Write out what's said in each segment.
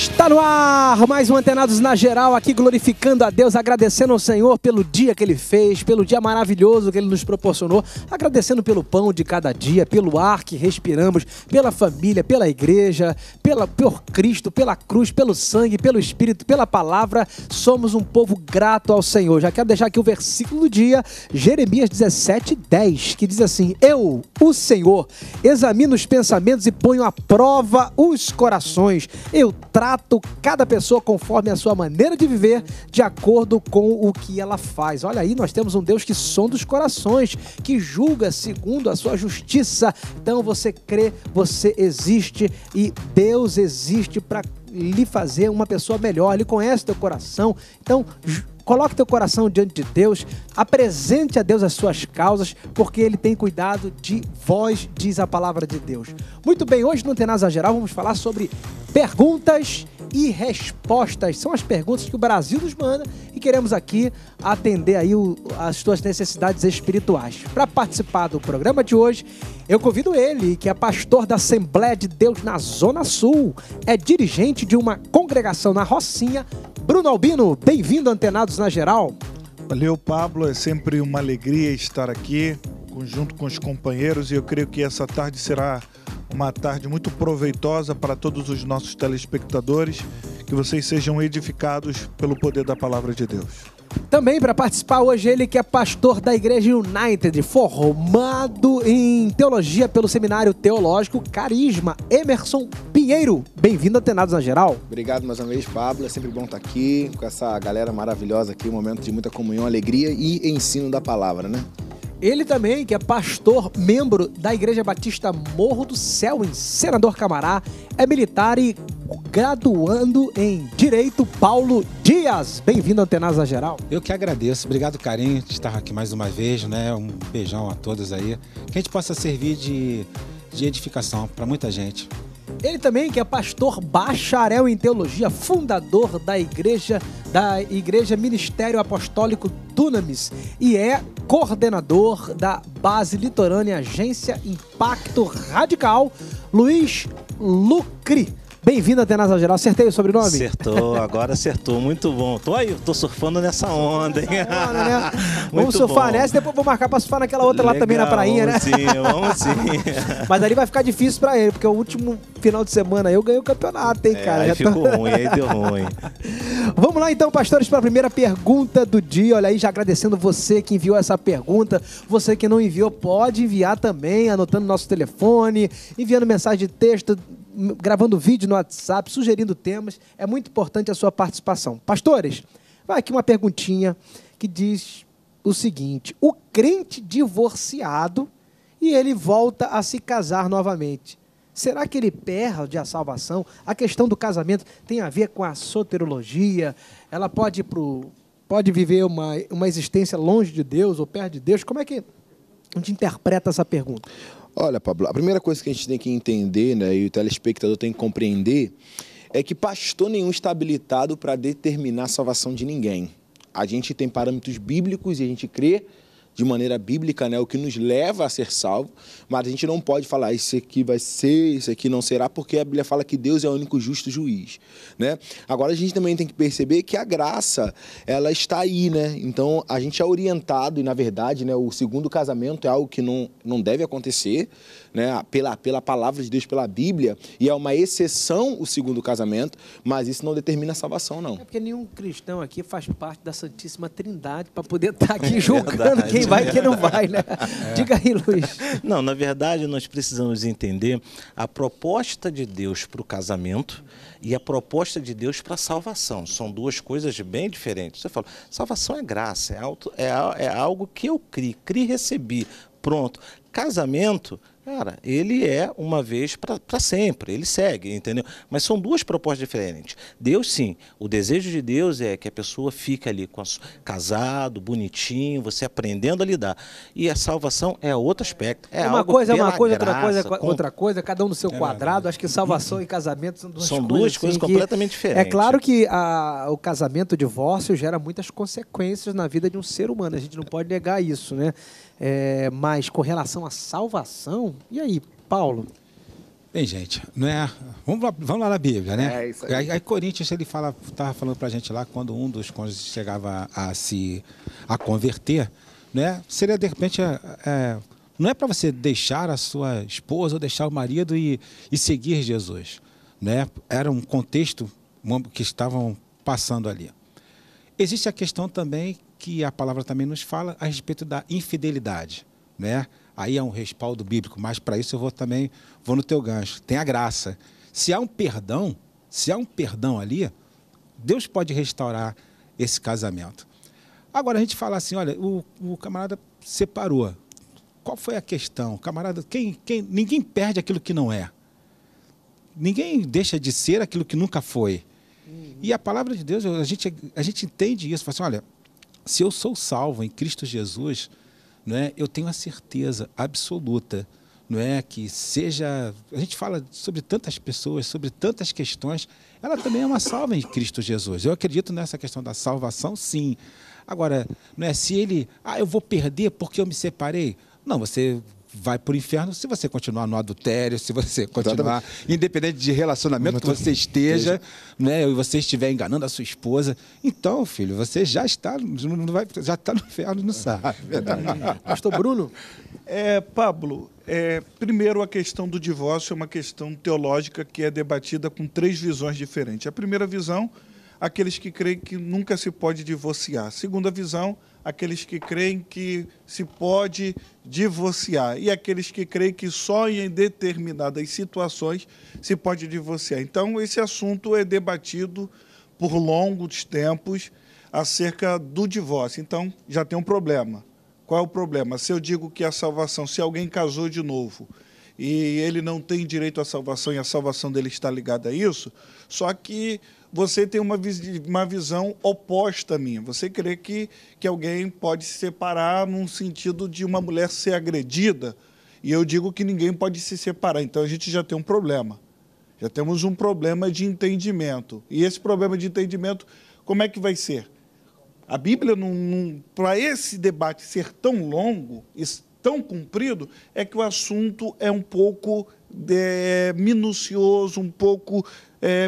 Está no ar, mais um Antenados na Geral, aqui glorificando a Deus, agradecendo ao Senhor pelo dia que Ele fez, pelo dia maravilhoso que Ele nos proporcionou, agradecendo pelo pão de cada dia, pelo ar que respiramos, pela família, pela igreja, por Cristo, pela cruz, pelo sangue, pelo Espírito, pela palavra. Somos um povo grato ao Senhor. Já quero deixar aqui o versículo do dia, Jeremias 17:10, que diz assim: Eu, o Senhor, examino os pensamentos e ponho à prova os corações. Eu trato cada pessoa conforme a sua maneira de viver, de acordo com o que ela faz. Olha aí, nós temos um Deus que sonda os corações, que julga segundo a sua justiça. Então você crê, você existe e Deus existe para lhe fazer uma pessoa melhor. Ele conhece teu coração. Então, coloque teu coração diante de Deus, apresente a Deus as suas causas, porque Ele tem cuidado de vós, diz a palavra de Deus. Muito bem, hoje no Antenados Geral vamos falar sobre perguntas e respostas. São as perguntas que o Brasil nos manda e queremos aqui atender aí as tuas necessidades espirituais. Para participar do programa de hoje, eu convido ele, que é pastor da Assembleia de Deus na Zona Sul, é dirigente de uma congregação na Rocinha. Bruno Albino, bem-vindo Antenados na Geral. Valeu, Pablo, é sempre uma alegria estar aqui junto com os companheiros e eu creio que essa tarde será uma tarde muito proveitosa para todos os nossos telespectadores, que vocês sejam edificados pelo poder da palavra de Deus. Também para participar hoje ele que é pastor da Igreja United, formado em teologia pelo Seminário Teológico Carisma, Emerson Pinheiro. Bem-vindo a Antenados na Geral. Obrigado mais uma vez, Pablo. É sempre bom estar aqui com essa galera maravilhosa aqui, um momento de muita comunhão, alegria e ensino da palavra, né? Ele também, que é pastor, membro da Igreja Batista Morro do Céu, em Senador Camará, é militar e graduando em Direito, Paulo Dias. Bem-vindo a Antenados na Geral. Eu que agradeço. Obrigado, carinho, de estar aqui mais uma vez, né? Um beijão a todos aí. Que a gente possa servir de edificação para muita gente. Ele também, que é pastor bacharel em teologia, fundador da Igreja Ministério Apostólico Dunamis e é coordenador da Base Litorânea Agência Impacto Radical, Luiz Lucri. Bem-vindo a Antenados na Geral. Acertei o sobrenome? Acertou, agora acertou. Muito bom. Tô surfando nessa onda, hein? Né? Vamos surfar nessa, depois vou marcar pra surfar naquela outra. Legal, lá também na prainha, né? Vamos sim. Mas ali vai ficar difícil pra ele, porque o último final de semana eu ganhei o campeonato, hein, cara? Aí ficou ruim, aí deu ruim. Vamos lá então, pastores, para a primeira pergunta do dia. Olha aí, já agradecendo você que enviou essa pergunta. Você que não enviou, pode enviar também, anotando nosso telefone, enviando mensagem de texto, gravando vídeo no WhatsApp, sugerindo temas. É muito importante a sua participação. Pastores, vai aqui uma perguntinha que diz o seguinte: o crente divorciado e ele volta a se casar novamente, será que ele perde a salvação? A questão do casamento tem a ver com a soterologia? Ela pode viver uma existência longe de Deus ou perto de Deus? Como é que a gente interpreta essa pergunta? Olha, Pablo, a primeira coisa que a gente tem que entender, né, e o telespectador tem que compreender, é que pastor nenhum está habilitado para determinar a salvação de ninguém. A gente tem parâmetros bíblicos e a gente crê de maneira bíblica, né, o que nos leva a ser salvo, mas a gente não pode falar isso aqui vai ser, isso aqui não será, porque a Bíblia fala que Deus é o único justo juiz, né? Agora a gente também tem que perceber que a graça, ela está aí, né? Então a gente é orientado e na verdade, né, o segundo casamento é algo que não deve acontecer, né, pela palavra de Deus, pela Bíblia, e é uma exceção o segundo casamento, mas isso não determina a salvação, não. É porque nenhum cristão aqui faz parte da Santíssima Trindade para poder estar aqui julgando quem vai e quem não vai, né? Diga aí, Luiz. Não, na verdade, nós precisamos entender a proposta de Deus para o casamento e a proposta de Deus para a salvação. São duas coisas bem diferentes. Você fala, salvação é graça, é algo que eu criei e recebi. Pronto. Casamento, cara, ele é uma vez para sempre, ele segue, entendeu? Mas são duas propostas diferentes. Deus, sim, o desejo de Deus é que a pessoa fique ali casado, bonitinho, você aprendendo a lidar. E a salvação é outro aspecto. Uma coisa é uma coisa, outra coisa, cada um no seu quadrado. Acho que salvação e casamento são duas coisas assim, completamente diferentes. É claro que o casamento, o divórcio, gera muitas consequências na vida de um ser humano. A gente não pode negar isso, né? Mas com relação à salvação, e aí, Paulo? Bem, gente, não é... vamos lá na Bíblia, né? É isso aí. Aí Coríntios, ele estava falando para a gente lá, quando um dos cônjuges chegava a converter, né? Seria, de repente, não é para você deixar a sua esposa ou deixar o marido e seguir Jesus, né? Era um contexto que estavam passando ali. Existe a questão também que a palavra também nos fala a respeito da infidelidade, né? Aí é um respaldo bíblico, mas para isso eu vou no teu gancho. Tem a graça. Se há um perdão ali, Deus pode restaurar esse casamento. Agora a gente fala assim, olha, o camarada separou. Qual foi a questão? Camarada, ninguém perde aquilo que não é. Ninguém deixa de ser aquilo que nunca foi. E a palavra de Deus, a gente entende isso. Fala assim, olha, se eu sou salvo em Cristo Jesus, não é, eu tenho a certeza absoluta, não é, que seja... A gente fala sobre tantas pessoas, sobre tantas questões, ela também é uma salva em Cristo Jesus. Eu acredito nessa questão da salvação, sim. Agora, não é, se ele... eu vou perder porque eu me separei. Não, você vai para o inferno se você continuar no adultério, se você continuar, independente de relacionamento que você esteja, né, e você estiver enganando a sua esposa. Então, filho, você já está no inferno, não sabe. Pastor Bruno? Pablo, primeiro a questão do divórcio é uma questão teológica que é debatida com 3 visões diferentes. A primeira visão, aqueles que creem que nunca se pode divorciar. A segunda visão, aqueles que creem que se pode divorciar. E aqueles que creem que só em determinadas situações se pode divorciar. Então, esse assunto é debatido por longos tempos acerca do divórcio. Então, já tem um problema. Qual é o problema? Se eu digo que a salvação, se alguém casou de novo e ele não tem direito à salvação e a salvação dele está ligada a isso, só que você tem uma visão oposta à minha. Você crê que alguém pode se separar num sentido de uma mulher ser agredida, e eu digo que ninguém pode se separar. Então, a gente já tem um problema. Já temos um problema de entendimento. E esse problema de entendimento, como é que vai ser? A Bíblia, para esse debate ser tão longo e tão comprido, é que o assunto é um pouco minucioso, um pouco...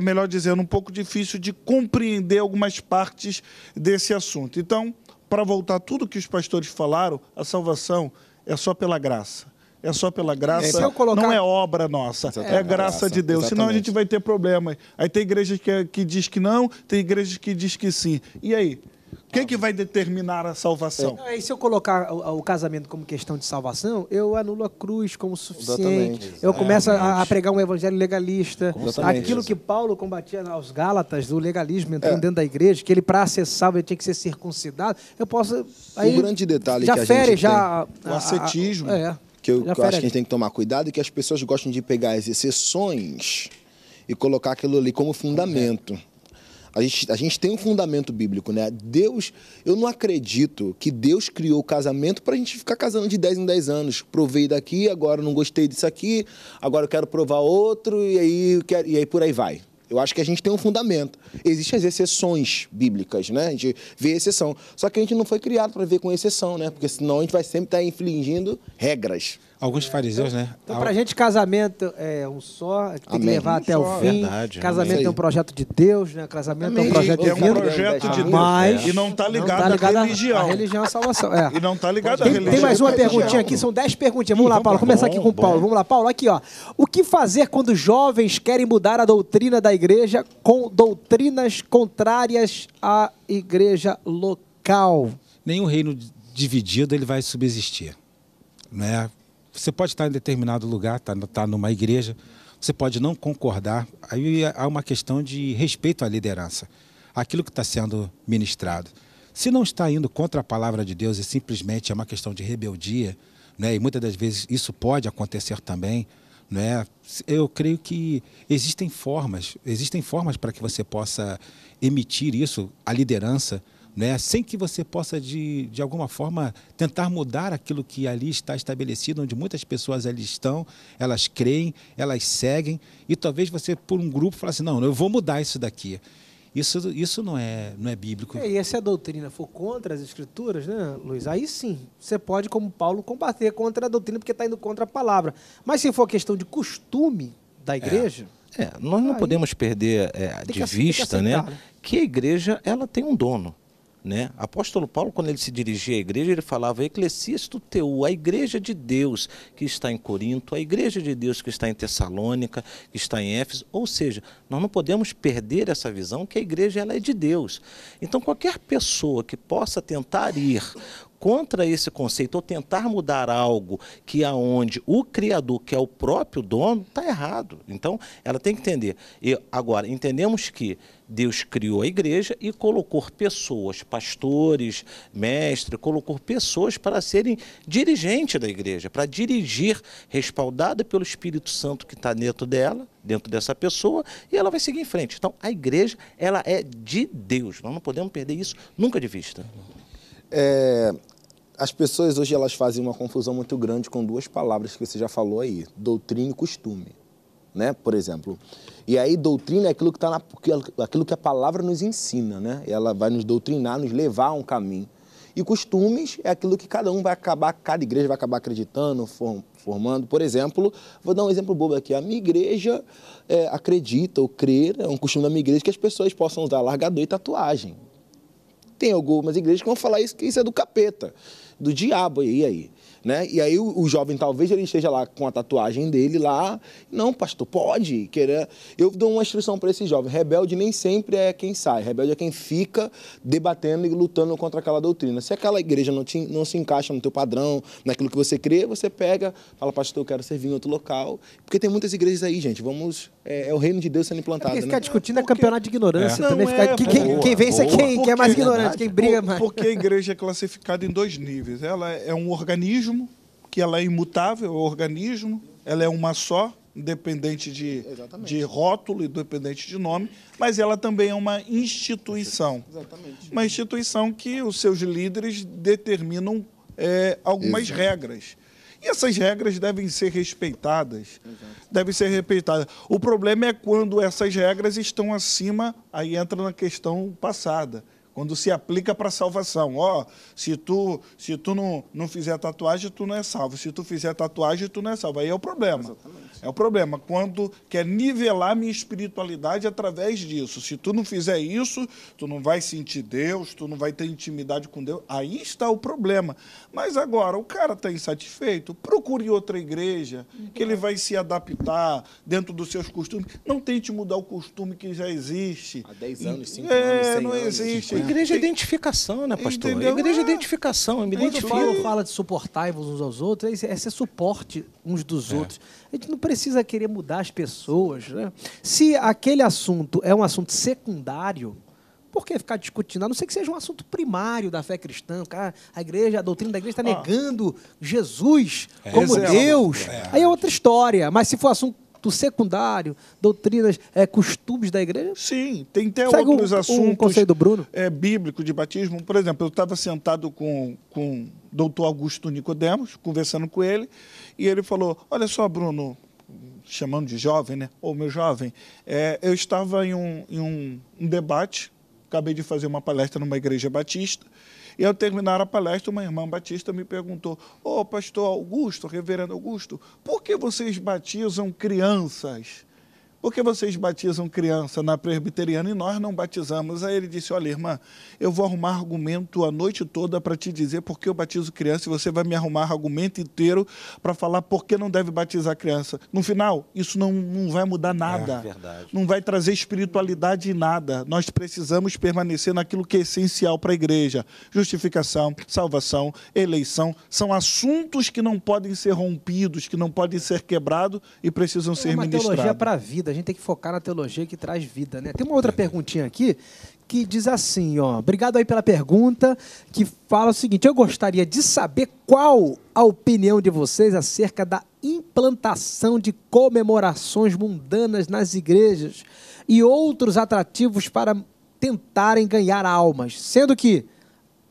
melhor dizendo, um pouco difícil de compreender algumas partes desse assunto. Então, para voltar a tudo que os pastores falaram, a salvação é só pela graça. É só pela graça, não é obra nossa, é graça de Deus. Senão a gente vai ter problema. Aí tem igreja que diz que não, tem igreja que diz que sim. E aí? Quem que vai determinar a salvação? E se eu colocar o casamento como questão de salvação, eu anulo a cruz como suficiente. Exatamente. Eu começo a pregar um evangelho legalista. Exatamente. Aquilo que Paulo combatia aos Gálatas, do legalismo entrando dentro da igreja, que ele, para ser salvo, ele tinha que ser circuncidado. Eu posso... Aí, o grande detalhe já que a fere, gente já tem... O ascetismo. que eu acho que a gente tem que tomar cuidado, é que as pessoas gostam de pegar as exceções e colocar aquilo ali como fundamento. A gente tem um fundamento bíblico, né? Deus, eu não acredito que Deus criou o casamento para a gente ficar casando de 10 em 10 anos. Provei daqui, agora não gostei disso aqui, agora eu quero provar outro e aí por aí vai. Eu acho que a gente tem um fundamento. Existem as exceções bíblicas, né? A gente vê exceção. Só que a gente não foi criado para ver com exceção, né? Porque senão a gente vai sempre estar infringindo regras. Alguns fariseus, né? Então, pra gente, casamento é um só, tem que Amém. levar até o fim. Verdade, Casamento é um projeto de Deus, né? Casamento é um projeto É um divino. projeto de Deus. Mas E não está ligado, não tá ligado à religião. A religião é a salvação. E não está ligado à religião. Tem mais uma religião. perguntinha aqui, são 10 perguntinhas. Vamos lá, Paulo. Começar aqui com o Paulo. Vamos lá, Paulo. Aqui, ó. O que fazer quando jovens querem mudar a doutrina da igreja com doutrinas contrárias à igreja local? Nenhum reino dividido ele vai subsistir, né? Você pode estar em determinado lugar, tá numa igreja, você pode não concordar, aí há uma questão de respeito à liderança, aquilo que está sendo ministrado. Se não está indo contra a palavra de Deus e simplesmente é uma questão de rebeldia, né, e muitas das vezes isso pode acontecer também, né, eu creio que existem formas para que você possa emitir isso, a liderança, né, sem que você possa, de alguma forma, tentar mudar aquilo que ali está estabelecido, onde muitas pessoas ali estão, elas creem, elas seguem, e talvez você, por um grupo, fale assim, não, eu vou mudar isso daqui. Isso não é bíblico. E se a doutrina for contra as escrituras, né, Luiz? Aí sim, você pode, como Paulo, combater contra a doutrina, porque está indo contra a palavra. Mas se for questão de costume, da igreja... Nós não podemos perder de vista, né, que a igreja ela tem um dono. Né? Apóstolo Paulo, quando ele se dirigia à igreja, ele falava Eclesiasto Teu, a igreja de Deus que está em Corinto, a igreja de Deus que está em Tessalônica, que está em Éfeso. Ou seja, nós não podemos perder essa visão que a igreja ela é de Deus. Então, qualquer pessoa que possa tentar ir contra esse conceito ou tentar mudar algo que aonde o Criador, que é o próprio dono, está errado. Então, ela tem que entender. E agora, entendemos que Deus criou a igreja e colocou pessoas, pastores, mestres, colocou pessoas para serem dirigentes da igreja, para dirigir, respaldada pelo Espírito Santo que está dentro dela, dentro dessa pessoa, e ela vai seguir em frente. Então, a igreja, ela é de Deus. Nós não podemos perder isso nunca de vista. As pessoas hoje elas fazem uma confusão muito grande com duas palavras que você já falou aí, doutrina e costume, né? Por exemplo. E aí doutrina é aquilo que aquilo que a palavra nos ensina, né? Ela vai nos doutrinar, nos levar a um caminho. E costumes é aquilo que cada igreja vai acabar acreditando, formando. Por exemplo, vou dar um exemplo bobo aqui. A minha igreja acredita ou crê, é um costume da minha igreja que as pessoas possam usar largador e tatuagem. Tem algumas igrejas que vão falar isso, que isso é do capeta, do diabo, e aí? Né? E aí o jovem, talvez ele esteja lá com a tatuagem dele lá, não, pastor, pode querer. Eu dou uma instrução para esse jovem, rebelde nem sempre é quem sai, rebelde é quem fica debatendo e lutando contra aquela doutrina. Se aquela igreja não se encaixa no teu padrão, naquilo que você crê, você pega, fala, pastor, eu quero servir em outro local, porque tem muitas igrejas aí, gente, é o reino de Deus sendo implantado. Porque ficar né? discutindo é campeonato de ignorância. Também boa, quem vence é quem é mais ignorante, quem briga mais. Porque a igreja é classificada em dois níveis. Ela é um organismo, que ela é imutável, é um organismo, ela é uma só, independente de rótulo, independente de nome, mas ela também é uma instituição. Exatamente. Uma instituição que os seus líderes determinam algumas regras. E essas regras devem ser respeitadas. Devem ser respeitadas. O problema é quando essas regras estão acima, aí entra na questão passada, quando se aplica para a salvação. Se tu não fizer tatuagem, tu não é salvo. Se tu fizer tatuagem, tu não é salvo. Aí é o problema. Exatamente. É o problema. Quando quer nivelar minha espiritualidade através disso. Se tu não fizer isso, tu não vai sentir Deus, tu não vai ter intimidade com Deus. Aí está o problema. Mas agora, o cara está insatisfeito, procure outra igreja, que ele vai se adaptar dentro dos seus costumes. Não tente mudar o costume que já existe. Há 10 anos, 5 anos, 100 não anos. existe. Igreja é identificação, né, pastor? Entendeu? A igreja é identificação, eu me Quando identifico. Paulo fala de suportar-vos uns aos outros, é ser suporte uns dos outros. A gente não precisa querer mudar as pessoas, né? Se aquele assunto é um assunto secundário, por que ficar discutindo? A não ser que seja um assunto primário da fé cristã. Cara, a doutrina da igreja está negando Jesus como Deus. Aí é outra história. Mas se for assunto secundário, doutrinas, costumes da igreja. Sim, tem até outros assuntos. O conselho do Bruno? Bíblico de batismo. Por exemplo, eu estava sentado com o doutor Augusto Nicodemos, conversando com ele, e ele falou, olha só, Bruno, chamando de jovem, né? Ô, meu jovem, eu estava em um debate, acabei de fazer uma palestra numa igreja batista, e ao terminar a palestra, uma irmã batista me perguntou, pastor Augusto, reverendo Augusto, por que vocês batizam crianças? Por que vocês batizam criança na presbiteriana e nós não batizamos? Aí ele disse, olha, irmã, eu vou arrumar argumento a noite toda para te dizer por que eu batizo criança e você vai me arrumar argumento inteiro para falar por que não deve batizar criança. No final, isso não vai mudar nada. Verdade. Não vai trazer espiritualidade em nada. Nós precisamos permanecer naquilo que é essencial para a igreja. Justificação, salvação, eleição, são assuntos que não podem ser rompidos, que não podem ser quebrados e precisam ser ministrados. É uma teologia para a vida. A gente tem que focar na teologia que traz vida, né? Tem uma outra perguntinha aqui que diz assim, obrigado aí pela pergunta, que fala o seguinte, eu gostaria de saber qual a opinião de vocês acerca da implantação de comemorações mundanas nas igrejas e outros atrativos para tentarem ganhar almas, sendo que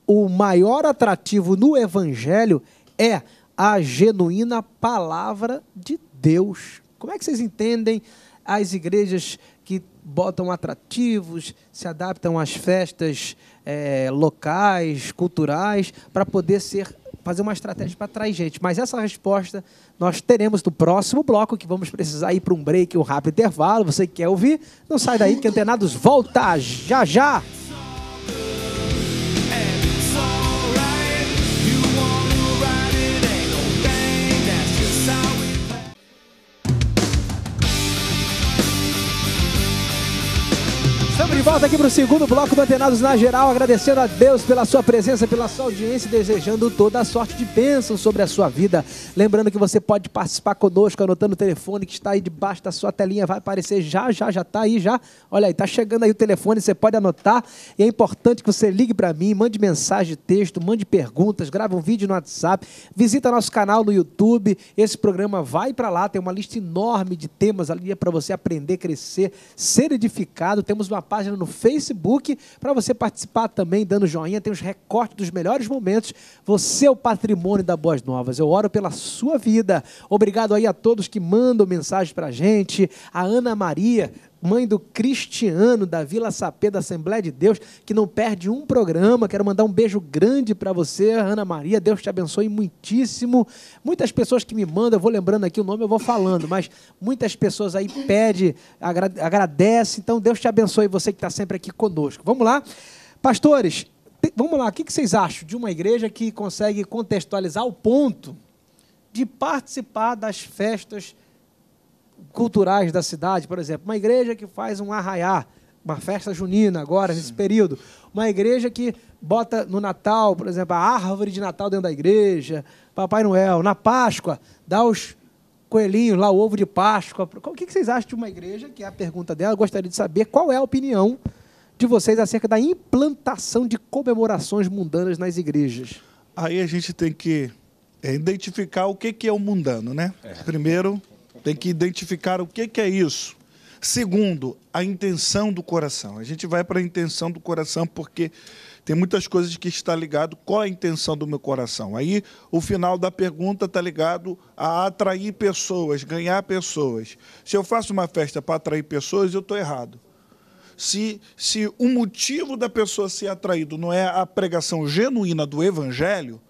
o maior atrativo no evangelho é a genuína palavra de Deus. Como é que vocês entendem as igrejas que botam atrativos, se adaptam às festas locais, culturais, para poder ser fazer uma estratégia para atrair gente. Mas essa resposta nós teremos no próximo bloco, que vamos precisar ir para um break, um rápido intervalo. Você que quer ouvir, não sai daí que Antenados volta já já. Estamos de volta aqui para o segundo bloco do Antenados na Geral, agradecendo a Deus pela sua presença, pela sua audiência e desejando toda a sorte de bênção sobre a sua vida. Lembrando que você pode participar conosco, anotando o telefone que está aí debaixo da sua telinha, vai aparecer já está aí já. Olha aí, está chegando aí o telefone, você pode anotar. E é importante que você ligue para mim, mande mensagem de texto, mande perguntas, grave um vídeo no WhatsApp, visita nosso canal no YouTube. Esse programa vai para lá, tem uma lista enorme de temas ali para você aprender, crescer, ser edificado. Temos uma página no Facebook para você participar também, dando joinha, tem os recortes dos melhores momentos. Você é o patrimônio da Boas Novas. Eu oro pela sua vida. Obrigado aí a todos que mandam mensagem para a gente. A Ana Maria, mãe do Cristiano, da Vila Sapê, da Assembleia de Deus, que não perde um programa. Quero mandar um beijo grande para você, Ana Maria. Deus te abençoe muitíssimo. Muitas pessoas que me mandam, eu vou lembrando aqui o nome, eu vou falando, mas muitas pessoas aí pedem, agradecem. Então, Deus te abençoe, você que está sempre aqui conosco. Vamos lá. Pastores, vamos lá. O que vocês acham de uma igreja que consegue contextualizar o ponto de participar das festas culturais da cidade? Por exemplo, uma igreja que faz um arraiá, uma festa junina agora, nesse período. Uma igreja que bota no Natal, por exemplo, a árvore de Natal dentro da igreja, Papai Noel. Na Páscoa, dá os coelhinhos lá, o ovo de Páscoa. O que vocês acham de uma igreja, que é a pergunta dela? Eu gostaria de saber qual é a opinião de vocês acerca da implantação de comemorações mundanas nas igrejas. Aí a gente tem que identificar o que é o mundano, né? Primeiro, tem que identificar o que é isso. Segundo, a intenção do coração. A gente vai para a intenção do coração porque tem muitas coisas que está ligado qual a intenção do meu coração. Aí o final da pergunta está ligado a atrair pessoas, ganhar pessoas. Se eu faço uma festa para atrair pessoas, eu estou errado. Se o motivo da pessoa ser atraído não é a pregação genuína do Evangelho,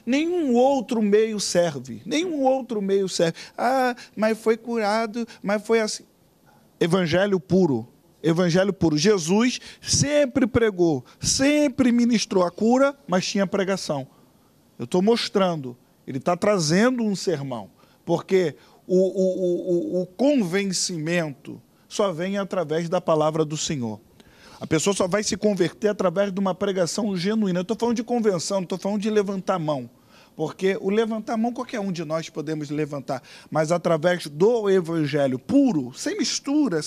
nenhum outro meio serve. Nenhum outro meio serve. Ah, mas foi curado, mas foi assim. Evangelho puro. Evangelho puro. Jesus sempre pregou, sempre ministrou a cura, mas tinha pregação. Eu estou mostrando. Ele está trazendo um sermão. Porque o convencimento só vem através da palavra do Senhor. A pessoa só vai se converter através de uma pregação genuína. Eu estou falando de convenção, não estou falando de levantar a mão. Porque o levantar a mão, qualquer um de nós podemos levantar. Mas através do evangelho puro, sem mistura,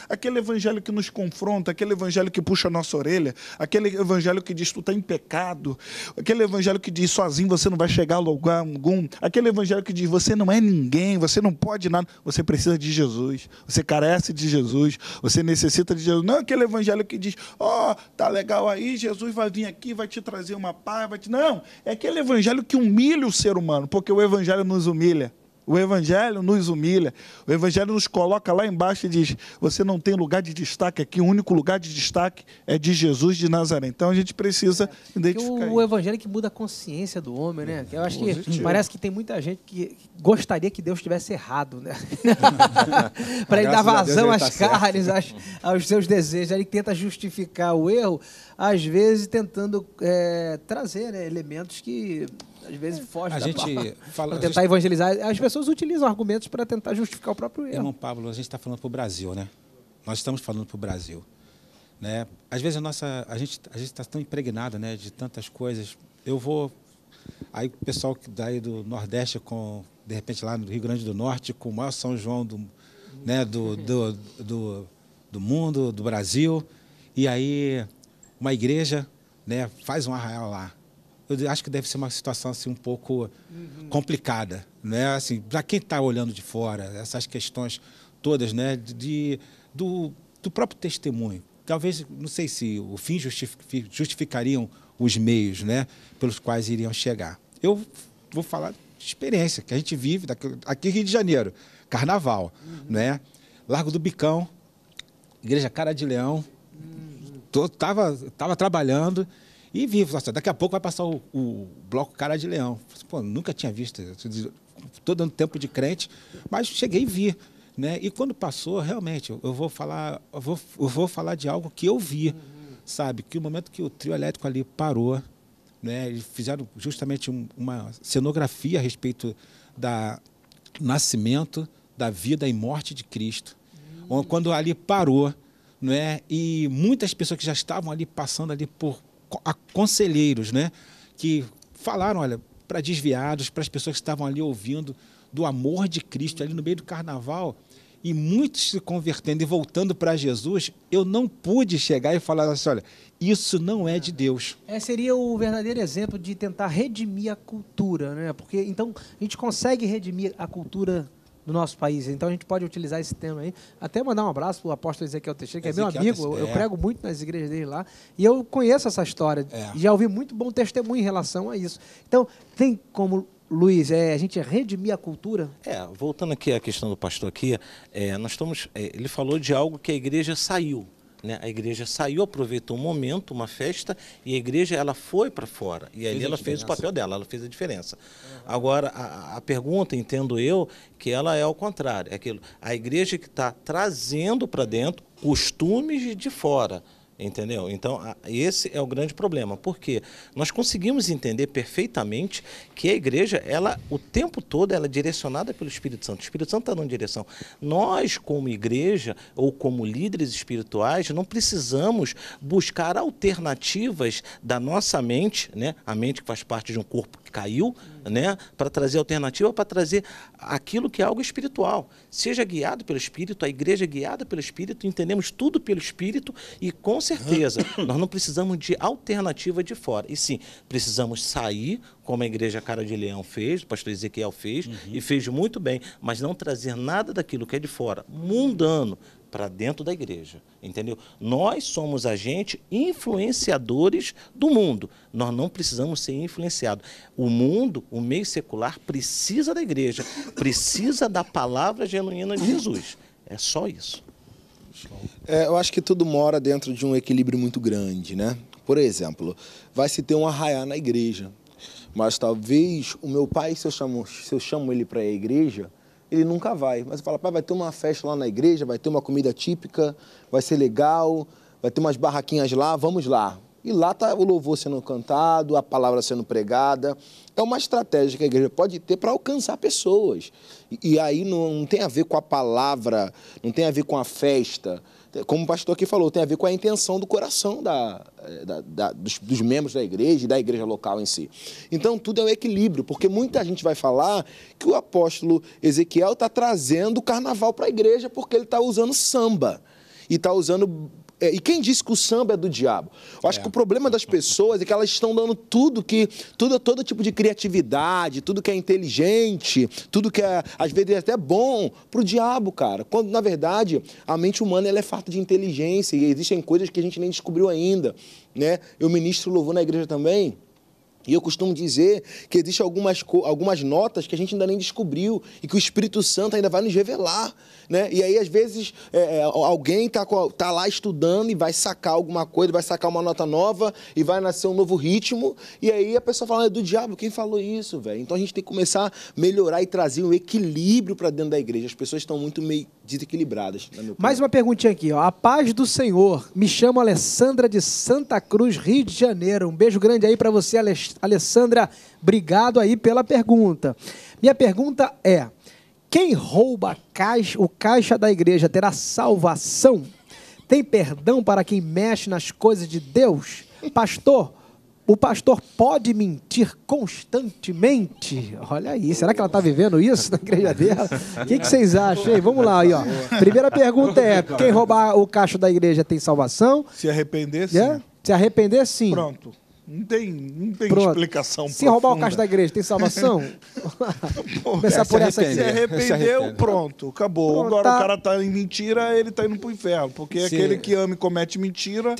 aquele evangelho que nos confronta, aquele evangelho que puxa a nossa orelha, aquele evangelho que diz tu está em pecado, aquele evangelho que diz sozinho você não vai chegar a lugar algum, aquele evangelho que diz você não é ninguém, você não pode nada, você precisa de Jesus, você carece de Jesus, você necessita de Jesus. Não aquele evangelho que diz, tá legal aí, Jesus vai vir aqui, vai te trazer uma paz, Não, é aquele evangelho que humilha o ser humano, porque o Evangelho nos humilha. O Evangelho nos humilha. O Evangelho nos coloca lá embaixo e diz, você não tem lugar de destaque aqui, o único lugar de destaque é de Jesus de Nazaré. Então a gente precisa identificar o Evangelho que muda a consciência do homem, né? Eu acho que parece que tem muita gente que gostaria que Deus estivesse errado, né? Para ele dar vazão às carnes, aos seus desejos. Ele tenta justificar o erro, às vezes tentando trazer, né, elementos que às vezes fogem da palavra. Para tentar evangelizar. As pessoas utilizam argumentos para tentar justificar o próprio erro. Irmão Pablo, a gente está falando para o Brasil, né? Nós estamos falando para o Brasil. Né? Às vezes a gente está tão impregnado, né, de tantas coisas. Aí o pessoal daí do Nordeste, de repente lá no Rio Grande do Norte, com o maior São João do mundo, do Brasil, e aí uma igreja, né, faz um arraial lá. Eu acho que deve ser uma situação assim, um pouco complicada, né? Assim, para quem está olhando de fora, essas questões todas, né, do próprio testemunho. Talvez, não sei se o fim justificariam os meios, né, pelos quais iriam chegar. Eu vou falar de experiência que a gente vive aqui em Rio de Janeiro, Carnaval, né? Largo do Bicão, Igreja Cara de Leão, estava trabalhando E vi, assim, daqui a pouco vai passar o bloco Cara de Leão. Pô, nunca tinha visto, estou dando tempo de crente, mas cheguei e vi. Né? E quando passou, realmente, eu vou falar de algo que eu vi, sabe? Que o momento que o trio elétrico ali parou, né? Eles fizeram justamente uma cenografia a respeito da nascimento, da vida e morte de Cristo. Quando ali parou, né? E muitas pessoas que já estavam ali passando ali por conselheiros, né? Que falaram, olha, para desviados, para as pessoas que estavam ali ouvindo do amor de Cristo ali no meio do carnaval, e muitos se convertendo e voltando para Jesus, eu não pude chegar e falar assim, olha, isso não é de Deus. Seria o verdadeiro exemplo de tentar redimir a cultura, né? Porque então a gente consegue redimir a cultura do nosso país. Então a gente pode utilizar esse tema aí. Até mandar um abraço para o apóstolo Ezequiel Teixeira, que é meu amigo. Eu prego muito nas igrejas dele lá. E eu conheço essa história. E já ouvi muito bom testemunho em relação a isso. Então, tem como, Luiz, a gente redimir a cultura? Voltando aqui à questão do pastor aqui, ele falou de algo que a igreja saiu. Né? A igreja saiu, aproveitou um momento, uma festa, e a igreja ela foi para fora. E ali ela fez o papel dela, ela fez a diferença. Agora, a pergunta, entendo eu, que ela é ao contrário. É aquilo, a igreja que está trazendo para dentro costumes de fora. Entendeu? Então, esse é o grande problema, porque nós conseguimos entender perfeitamente que a igreja, ela, o tempo todo, ela é direcionada pelo Espírito Santo. O Espírito Santo está dando direção. Nós, como igreja, ou como líderes espirituais, não precisamos buscar alternativas da nossa mente, né? A mente que faz parte de um corpo que caiu, né? Para trazer alternativa, para trazer aquilo que é algo espiritual. Seja guiado pelo Espírito, a igreja é guiada pelo Espírito, entendemos tudo pelo Espírito e, com certeza, nós não precisamos de alternativa de fora. E sim, precisamos sair, como a igreja Cara de Leão fez, o pastor Ezequiel fez, e fez muito bem, mas não trazer nada daquilo que é de fora, mundano, para dentro da igreja, entendeu? Nós somos agentes influenciadores do mundo. Nós não precisamos ser influenciados. O mundo, o meio secular, precisa da igreja, precisa da palavra genuína de Jesus. É só isso. Eu acho que tudo mora dentro de um equilíbrio muito grande, né? Por exemplo, vai se ter um arraiá na igreja, mas talvez o meu pai, se eu chamo ele para a igreja, ele nunca vai. Mas eu falo, pai, vai ter uma festa lá na igreja, vai ter uma comida típica, vai ser legal, vai ter umas barraquinhas lá, vamos lá. E lá está o louvor sendo cantado, a palavra sendo pregada. É uma estratégia que a igreja pode ter para alcançar pessoas. E aí não tem a ver com a palavra, não tem a ver com a festa. Como o pastor aqui falou, tem a ver com a intenção do coração dos membros da igreja e da igreja local em si. Então, tudo é um equilíbrio, porque muita gente vai falar que o apóstolo Ezequiel está trazendo o carnaval para a igreja porque ele está usando samba e está usando... E quem disse que o samba é do diabo? Eu acho que o problema das pessoas é que elas estão dando todo tipo de criatividade, tudo que é inteligente, tudo que é, às vezes, é até bom para o diabo, cara. Quando, na verdade, a mente humana ela é farta de inteligência e existem coisas que a gente nem descobriu ainda, né? Eu ministro louvor na igreja também. E eu costumo dizer que existem algumas notas que a gente ainda nem descobriu e que o Espírito Santo ainda vai nos revelar, né? E aí, às vezes, alguém tá lá estudando e vai sacar alguma coisa, vai sacar uma nota nova e vai nascer um novo ritmo. E aí a pessoa fala, é do diabo, quem falou isso, velho? Então a gente tem que começar a melhorar e trazer um equilíbrio para dentro da igreja. As pessoas estão muito meio desequilibradas. Mais uma perguntinha aqui, ó. A paz do Senhor. Me chamo Alessandra de Santa Cruz, Rio de Janeiro. Um beijo grande aí para você, Alessandra. Obrigado aí pela pergunta. Minha pergunta é: quem rouba o caixa da igreja terá salvação? Tem perdão para quem mexe nas coisas de Deus? Pastor, o pastor pode mentir constantemente? Olha aí, será que ela está vivendo isso na igreja dela? O que vocês acham aí? Vamos lá, aí, ó. Primeira pergunta é: quem roubar o caixa da igreja tem salvação? Se arrepender, sim. Se arrepender, sim. Pronto. Não tem Pronto. Explicação Se roubar o caixa da igreja, tem salvação? Começar por essa aqui. Se arrependeu, pronto, acabou. Pronto, agora o cara tá em mentira, ele tá indo pro inferno. Porque aquele que ama e comete mentira...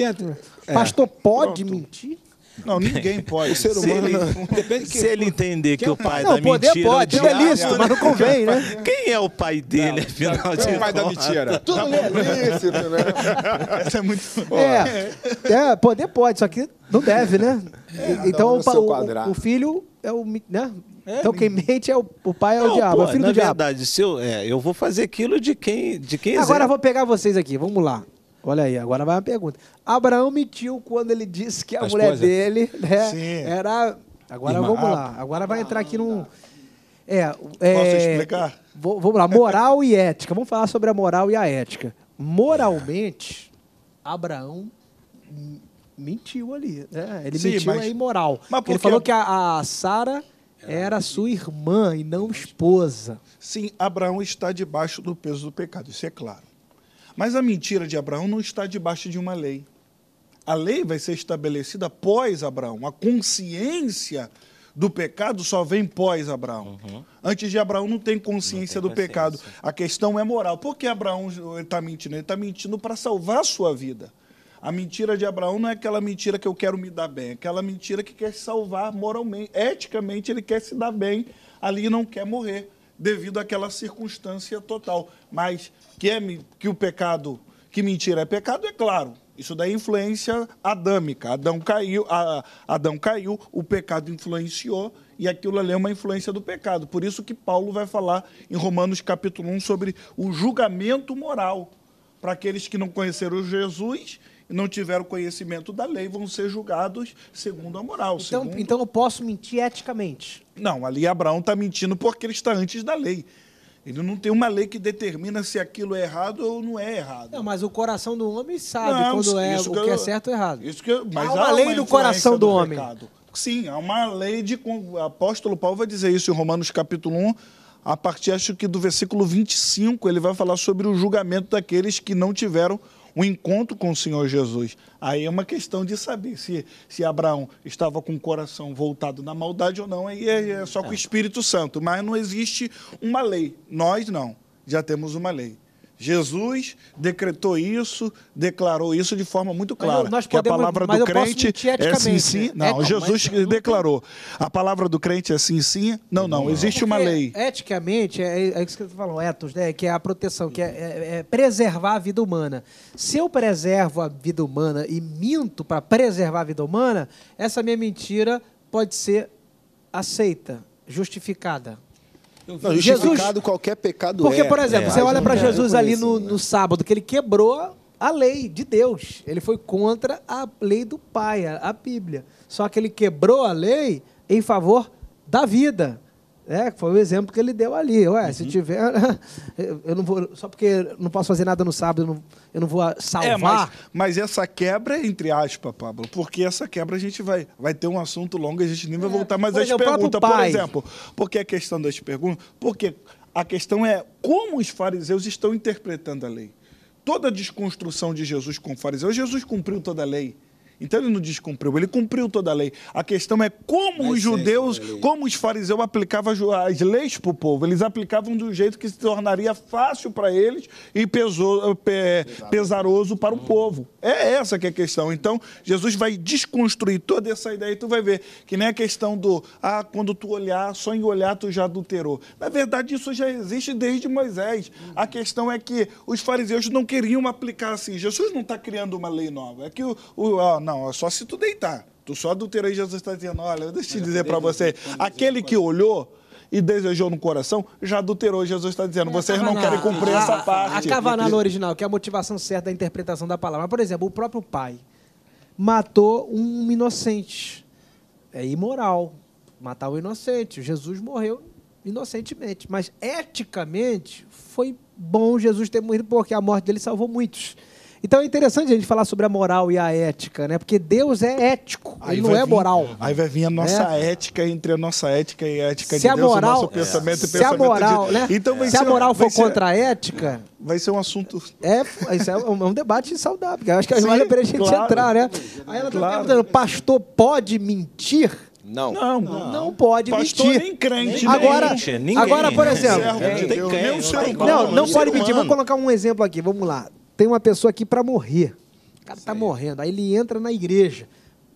Pastor pode mentir? Não, ninguém pode. O ser Se humano ele, se ele entender que o pai Não, da poder mentira pode, é o tudo é diabo, lícito, mas não convém, né? Quem é o pai dele, afinal de Vai dar contas? mentira. tudo é lícito, né? Essa é muito. Poder pode, só que não deve, né? Então no seu quadrado. o filho é o... né? Então quem mente é o pai, é o Não, diabo, pô, é o filho na do diabo. verdade, se eu vou fazer aquilo de quem Agora eu exerce. vou pegar vocês aqui, vamos lá. Olha aí, agora vai uma pergunta. Abraão mentiu quando ele disse que a A mulher esposa? dele, né, Sim. era... Agora Irmã. vamos lá. Agora vai entrar aqui num... Posso explicar? Vamos lá, moral e ética. Vamos falar sobre a moral e a ética. Moralmente, Abraão mentiu ali. Né? Ele Sim, mentiu mas- é imoral. mas por Ele quê? falou que a Sara era sua irmã e não esposa. Sim, Abraão está debaixo do peso do pecado, isso é claro. Mas a mentira de Abraão não está debaixo de uma lei. A lei vai ser estabelecida após Abraão. A consciência do pecado só vem pós Abraão. Antes de Abraão não tem consciência Não do tem pecado. consciência. A questão é moral. Por que Abraão está mentindo? Ele está mentindo para salvar a sua vida. A mentira de Abraão não é aquela mentira que eu quero me dar bem, é aquela mentira que quer salvar moralmente, eticamente ele quer se dar bem ali e não quer morrer, devido àquela circunstância total. Mas que o pecado, que mentira é pecado, é claro. Isso daí é influência adâmica. Adão caiu, o pecado influenciou e aquilo ali é uma influência do pecado. Por isso que Paulo vai falar em Romanos capítulo 1 sobre o julgamento moral. Para aqueles que não conheceram Jesus e não tiveram conhecimento da lei, vão ser julgados segundo a moral. Então eu posso mentir eticamente. Não, ali Abraão está mentindo porque ele está antes da lei. Ele não tem uma lei que determina se aquilo é errado ou não é errado. Não, mas o coração do homem sabe Não, quando é isso o que é certo ou errado. Mas Há uma lei do coração influência do homem. pecado. Sim, há uma lei de... O apóstolo Paulo vai dizer isso em Romanos capítulo 1, a partir, acho que do versículo 25, ele vai falar sobre o julgamento daqueles que não tiveram um encontro com o Senhor Jesus. Aí é uma questão de saber se Abraão estava com o coração voltado na maldade ou não, aí é só com o Espírito Santo. Mas não existe uma lei. Nós não, já temos uma lei. Jesus decretou isso, declarou isso de forma muito clara. nós que a podemos- palavra mas do eu posso crente mentir é sim, eticamente, sim. né? Não, Jesus mas- declarou. A palavra do crente é sim, sim. Não. Existe uma Porque, lei. eticamente, é isso que eu tô falando, ethos, né? Que é a proteção, que é preservar a vida humana. Se eu preservo a vida humana e minto para preservar a vida humana, essa minha mentira pode ser aceita, justificada. Não, justificado qualquer pecado Porque, é. por exemplo, você Mas olha não para tem Jesus a ver ali com isso, no né? sábado, que ele quebrou a lei de Deus. Ele foi contra a lei do Pai, a Bíblia. Só que ele quebrou a lei em favor da vida. Foi o exemplo que ele deu ali. Ué, se tiver... Eu não vou... Só porque não posso fazer nada no sábado, eu não vou salvar. Mas essa quebra é entre aspas, Pablo, porque essa quebra a gente vai ter um assunto longo, a gente nem vai voltar mais por às exemplo, o próprio perguntas. Por pai. exemplo, porque a questão das perguntas, porque a questão é como os fariseus estão interpretando a lei. Toda a desconstrução de Jesus com fariseus, Jesus cumpriu toda a lei. Então ele não descumpriu, ele cumpriu toda a lei. A questão é como os judeus, como os fariseus aplicavam as leis para o povo. Eles aplicavam de um jeito que se tornaria fácil para eles e pesaroso para o povo. É essa que é a questão. Então Jesus vai desconstruir toda essa ideia e tu vai ver que nem a questão do quando tu olhar, só em olhar tu já adulterou. Na verdade isso já existe desde Moisés. A questão é que os fariseus não queriam aplicar assim. Jesus não está criando uma lei nova. É que não, é só se tu deitar. Tu só adulterou e Jesus está dizendo, olha, deixa eu te dizer para você, aquele que olhou e desejou no coração, já adulterou. Jesus está dizendo, vocês não querem cumprir essa parte. A Kavaná no original, que é a motivação certa da interpretação da palavra. Mas, por exemplo, o próprio pai matou um inocente. É imoral matar o inocente. Jesus morreu inocentemente. Mas, eticamente, foi bom Jesus ter morrido, porque a morte dele salvou muitos. Então é interessante a gente falar sobre a moral e a ética, né? Porque Deus é ético, ele não é moral. Aí vai vir a nossa ética entre a nossa ética e a ética se de Deus, a moral, o nosso pensamento e se a pensamento moral, de... né? Então se a moral for contra a ética, vai ser um assunto... Isso é um debate saudável. Eu acho que Sim, vale pra gente claro. entrar, né? Aí ela tá perguntando, pastor pode mentir? Não. Não pode Pastor mentir. nem crente. Agora, por exemplo, não pode mentir. Vamos colocar um exemplo aqui, vamos lá. Tem uma pessoa aqui para morrer. O cara tá morrendo. Aí ele entra na igreja.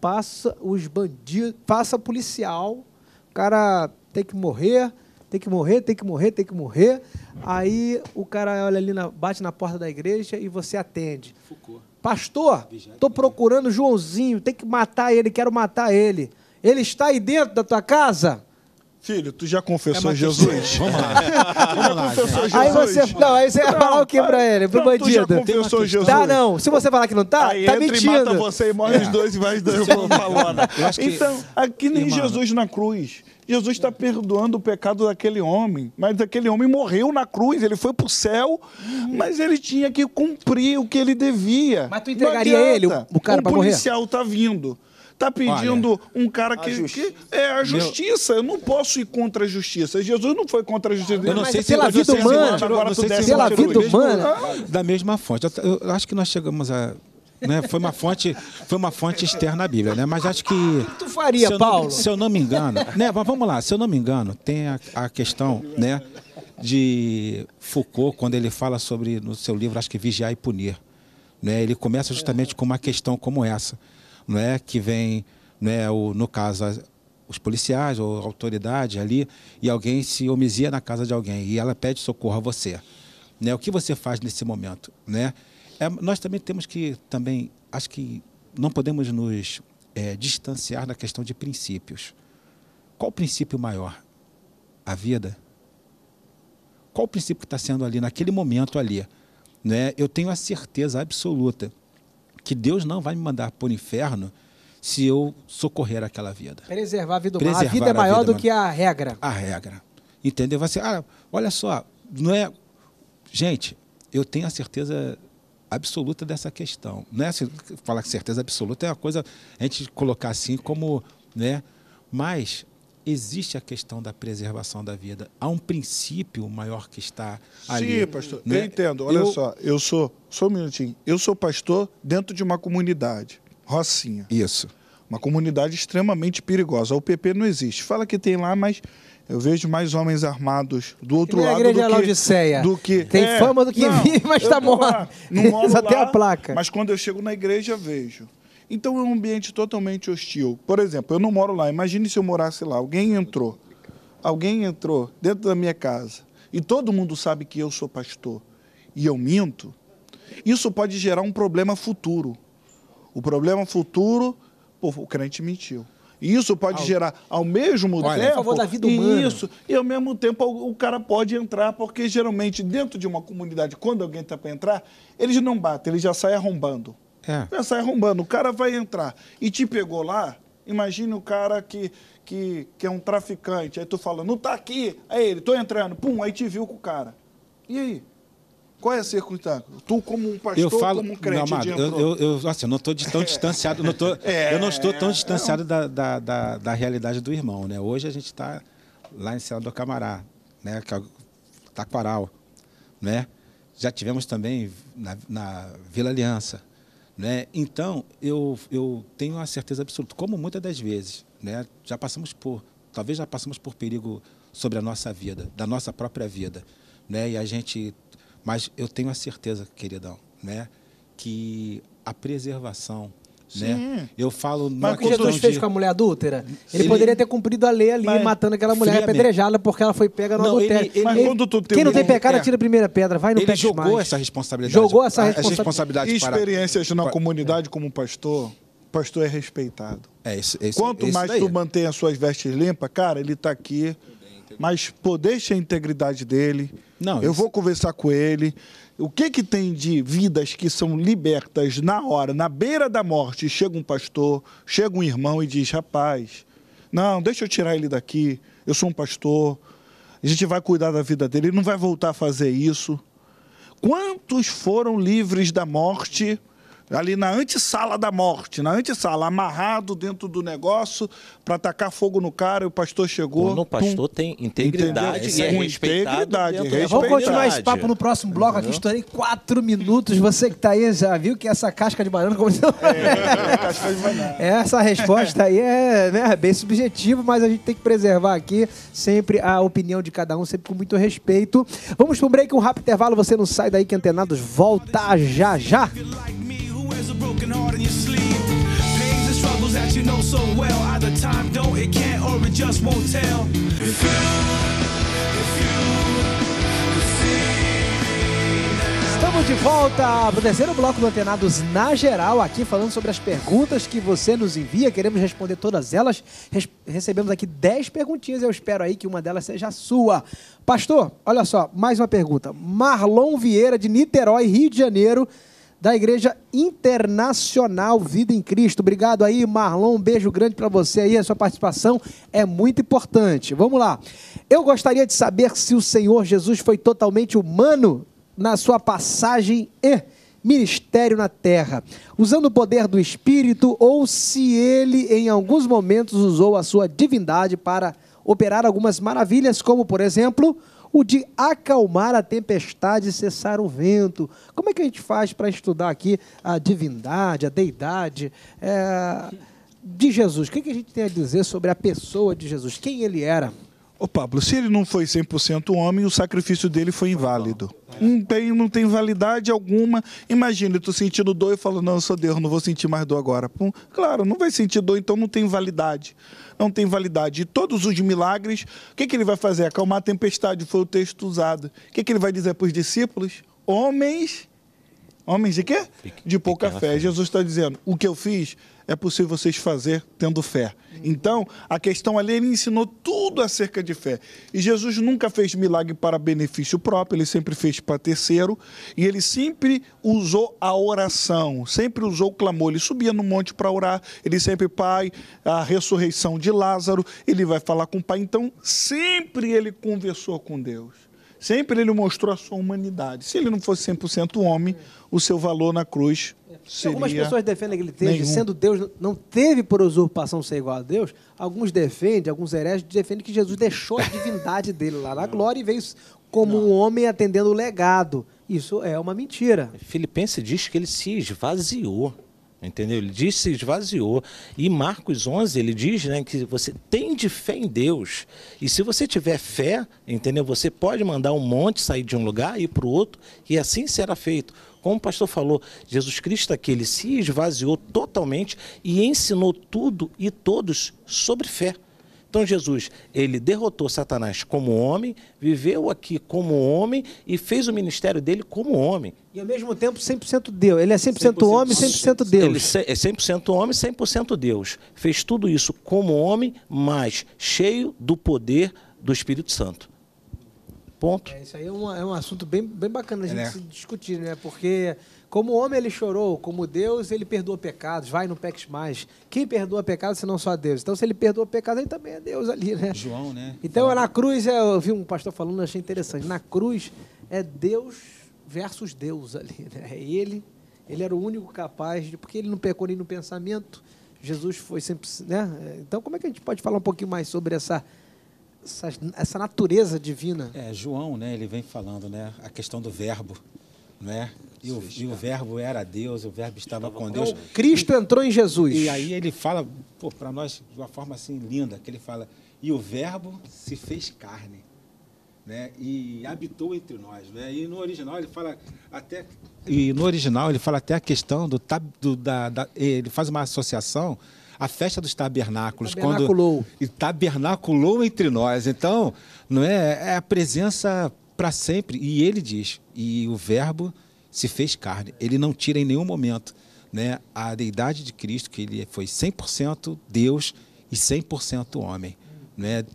passa os bandidos, passa policial, o cara tem que morrer, tem que morrer, tem que morrer, tem que morrer. Aí o cara olha ali, bate na porta da igreja e você atende. Pastor, estou procurando o Joãozinho, tem que matar ele, quero matar ele. Ele está aí dentro da tua casa? Filho, tu já confessou Jesus? Vamos lá. Vamos lá. Confessou Aí Jesus? aí você vai falar o que pra ele, pro Não, tu já bandido? confessou Jesus? Tá, não. Se você falar que não tá, Aí tá entra mentindo. e mata você e morre os dois e vai dando falona. Eu acho que- Então, aqui nem Irmão. Jesus na cruz. Jesus está perdoando o pecado daquele homem, mas aquele homem morreu na cruz, ele foi para o céu, mas ele tinha que cumprir o que ele devia. Mas tu Não entregaria adianta. ele, o cara, pra morrer? O policial está vindo. Está pedindo um cara que é a justiça. Eu não posso ir contra a justiça. Jesus não foi contra a justiça. Eu não Mas sei se pela vida humana, agora tu desce pela na vida cruz. humana, da mesma fonte. Eu acho que nós chegamos a, né, foi uma fonte externa à Bíblia, né? Mas acho que tu faria, se eu Paulo? Não, se eu não me engano, né? Mas vamos lá. Se eu não me engano, tem a questão, né, de Foucault quando ele fala sobre no seu livro, acho que Vigiar e Punir, né? Ele começa justamente com uma questão como essa, não é? Que vem, né, no caso os policiais ou a autoridade ali e alguém se homizia na casa de alguém e ela pede socorro a você, né? O que você faz nesse momento, né? Nós também temos que acho que não podemos nos distanciar da questão de princípios. Qual o princípio maior? A vida? Qual o princípio que está sendo ali naquele momento ali, né? Eu tenho a certeza absoluta que Deus não vai me mandar para o inferno se eu socorrer aquela vida. Preservar a vida humana. A Preservar vida é a maior vida do que a regra. A regra. Entendeu? Você, olha só, não é... Gente, eu tenho a certeza absoluta dessa questão. Não é falar que certeza absoluta é uma coisa a gente colocar assim como, né? Mas existe a questão da preservação da vida. Há um princípio maior que está ali. Sim, pastor. Né? Eu entendo. Olha só, eu sou... Só um minutinho. Eu sou pastor dentro de uma comunidade. Rocinha. Isso. Uma comunidade extremamente perigosa. A UPP não existe. Fala que tem lá, mas eu vejo mais homens armados do outro Que nem a lado igreja do que... Laodiceia. do que Tem fama do que vive, mas eu tá tô lá, morto. Não moro Só tem lá, a placa. Mas quando eu chego na igreja, vejo. Então é um ambiente totalmente hostil. Por exemplo, eu não moro lá. Imagine se eu morasse lá. Alguém entrou dentro da minha casa e todo mundo sabe que eu sou pastor e eu minto. Isso pode gerar um problema futuro. O problema futuro, o crente mentiu. E isso pode gerar, ao mesmo tempo... a favor da vida humana. Isso, e ao mesmo tempo o cara pode entrar, porque geralmente dentro de uma comunidade, quando alguém está para entrar, eles não batem, eles já saem arrombando. Já sai arrombando. O cara vai entrar e te pegou lá, imagine o cara que é um traficante, aí tu fala, não tá aqui, aí ele, tô entrando, pum, aí te viu com o cara. E aí? Qual é a circunstância? Tu, como um pastor, como um crente, não, amado, eu assim, não estou tão distanciado, eu não estou tão distanciado da realidade do irmão, né? Hoje a gente está lá em Senador Camará, né? Taquaral, né? Já tivemos também na Vila Aliança, né? Então eu tenho a certeza absoluta, como muitas das vezes, né? Talvez já passamos por perigo sobre a nossa vida, da nossa própria vida, né? Mas eu tenho a certeza, queridão, né, que a preservação, né, eu falo Mas o que Jesus fez com a mulher adúltera? Ele poderia ter cumprido a lei ali, matando aquela mulher apedrejada porque ela foi pega no adultério. Quem não tem pecado, atira a primeira pedra, vai no peixe mais. Ele jogou essa responsabilidade. Jogou essa responsabilidade. Experiências na comunidade como pastor é respeitado. Quanto mais tu mantém as suas vestes limpas, cara, ele está aqui... Mas deixa a integridade dele. Eu vou conversar com ele. O que tem de vidas que são libertas na hora, na beira da morte? Chega um pastor, chega um irmão e diz, rapaz, não, deixa eu tirar ele daqui. Eu sou um pastor. A gente vai cuidar da vida dele. Ele não vai voltar a fazer isso. Quantos foram livres da morte... ali na antessala da morte, amarrado dentro do negócio para tacar fogo no cara, e o pastor chegou... Quando o pastor tem integridade e é respeitado. Vamos continuar esse papo no próximo bloco. Aqui estourei 4 minutos. Você que está aí já viu que essa casca de banana... casca de banana. Essa resposta aí é, né, bem subjetiva, mas a gente tem que preservar aqui sempre a opinião de cada um, sempre com muito respeito. Vamos para um break, um rápido intervalo. Você não sai daí que Antenados volta já já. A broken heart in your sleep, pains and struggles that you you know so well. Either time don't, it can't, or it just won't tell. If Estamos de volta para o terceiro bloco do Antenados na Geral, aqui falando sobre as perguntas que você nos envia. Queremos responder todas elas. Recebemos aqui 10 perguntinhas, eu espero aí que uma delas seja a sua. Pastor, olha só, mais uma pergunta. Marlon Vieira, de Niterói, Rio de Janeiro, da Igreja Internacional Vida em Cristo. Obrigado aí, Marlon, um beijo grande para você aí, a sua participação é muito importante. Vamos lá. Eu gostaria de saber se o Senhor Jesus foi totalmente humano na sua passagem e ministério na terra, usando o poder do Espírito, ou se ele em alguns momentos usou a sua divindade para operar algumas maravilhas, como por exemplo o de acalmar a tempestade e cessar o vento. Como é que a gente faz para estudar aqui a divindade, a deidade de Jesus? O que a gente tem a dizer sobre a pessoa de Jesus? Quem ele era? Ô Pablo, se ele não foi 100% homem, o sacrifício dele foi inválido. Não tem validade alguma. Imagina, eu tô sentindo dor e falo, não, eu sou Deus, não vou sentir mais dor agora. Pum, claro, não vai sentir dor, então não tem validade. Não tem validade. E todos os milagres, o que ele vai fazer? Acalmar a tempestade, foi o texto usado. O que ele vai dizer para os discípulos? Homens de quê? De pouca fé. Jesus está dizendo, o que eu fiz é possível vocês fazer tendo fé. Então, a questão ali, ele ensinou tudo acerca de fé. E Jesus nunca fez milagre para benefício próprio, ele sempre fez para terceiro, e ele sempre usou a oração, sempre usou o clamor. Ele subia no monte para orar, ele sempre, Pai, a ressurreição de Lázaro, ele vai falar com o Pai. Então, sempre ele conversou com Deus. Sempre ele mostrou a sua humanidade. Se ele não fosse 100% homem, o seu valor na cruz seria... Algumas pessoas defendem que ele teve, sendo Deus, não teve por usurpação ser igual a Deus. Alguns defendem, alguns hereges defendem que Jesus deixou a divindade dele lá na glória e veio como um homem atendendo o legado. Isso é uma mentira. Filipenses diz que ele se esvaziou. Entendeu? Ele diz que se esvaziou. E Marcos 11, ele diz, né, que você tem de fé em Deus. E se você tiver fé, entendeu? Você pode mandar um monte sair de um lugar e ir para o outro, e assim será feito. Como o pastor falou, Jesus Cristo aqui, ele se esvaziou totalmente e ensinou tudo e todos sobre fé. Então Jesus, ele derrotou Satanás como homem, viveu aqui como homem e fez o ministério dele como homem. E ao mesmo tempo 100% Deus. Ele é 100% homem e 100% Deus. Ele é 100% homem e 100% Deus. Fez tudo isso como homem, mas cheio do poder do Espírito Santo. Ponto. Isso aí é um assunto bem bacana a gente discutir, né? Porque como homem ele chorou, como Deus ele perdoa pecados, vai, não peques mais. Quem perdoa pecados senão só Deus? Então se ele perdoa pecados, ele também é Deus ali, né? João, né? Então na cruz, eu vi um pastor falando, eu achei interessante, na cruz é Deus versus Deus ali, né? Ele era o único capaz, porque ele não pecou nem no pensamento, Jesus foi sempre, né? Então como é que a gente pode falar um pouquinho mais sobre essa natureza divina? João, né, ele vem falando, né, a questão do verbo, né? E o verbo era Deus, o verbo estava com Deus. Cristo entrou em Jesus. E aí ele fala, para nós, de uma forma assim linda, que ele fala, e o verbo se fez carne, né? E habitou entre nós, né? E no original ele fala até a questão ele faz uma associação a festa dos tabernáculos, e tabernaculou entre nós. Então, não é a presença para sempre. E ele diz, e o verbo se fez carne. Ele não tira em nenhum momento, né, a deidade de Cristo, que ele foi 100% Deus e 100% homem, né?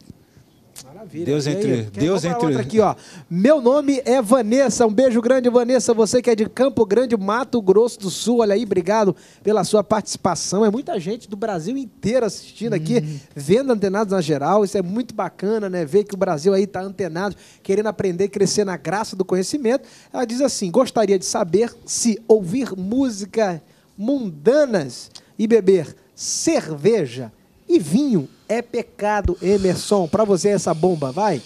Maravilha. Deus entre outra aqui, ó. Meu nome é Vanessa. Um beijo grande, Vanessa. Você que é de Campo Grande, Mato Grosso do Sul. Olha aí, obrigado pela sua participação. É muita gente do Brasil inteiro assistindo aqui, vendo Antenados na Geral. Isso é muito bacana, né? Ver que o Brasil aí está antenado, querendo aprender, crescer na graça do conhecimento. Ela diz assim: gostaria de saber se ouvir músicas mundanas e beber cerveja e vinho é pecado. Emerson, para você essa bomba, vai.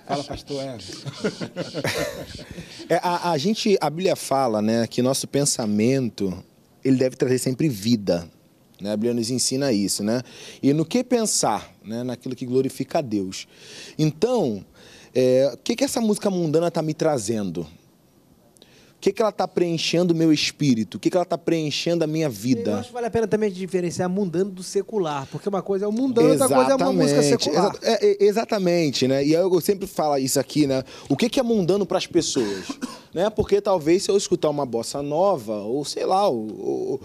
Fala, pastor. A Bíblia fala, né, que nosso pensamento ele deve trazer sempre vida. Né? A Bíblia nos ensina isso, né? E no que pensar, né, naquilo que glorifica a Deus. Então, o que essa música mundana está me trazendo? O que ela está preenchendo o meu espírito? O que ela está preenchendo a minha vida? Eu acho que vale a pena também diferenciar mundano do secular, porque uma coisa é o mundano, outra coisa é uma música secular. Exatamente, né? E eu sempre falo isso aqui, né? O que é mundano para as pessoas? Né? Porque talvez se eu escutar uma bossa nova, ou sei lá, ou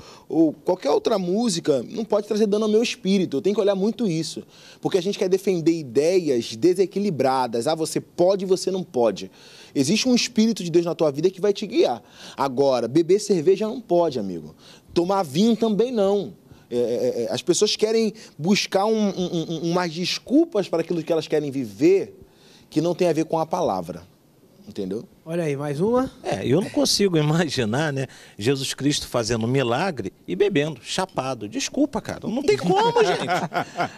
qualquer outra música, não pode trazer dano ao meu espírito. Eu tenho que olhar muito isso. Porque a gente quer defender ideias desequilibradas. Ah, você pode, você não pode. Existe um Espírito de Deus na tua vida que vai te guiar. Agora, beber cerveja não pode, amigo. Tomar vinho também não. As pessoas querem buscar umas desculpas para aquilo que elas querem viver que não tem a ver com a palavra. Entendeu? Olha aí, mais uma. Eu não consigo imaginar, né, Jesus Cristo fazendo um milagre e bebendo, chapado. Desculpa, cara, não tem como, gente.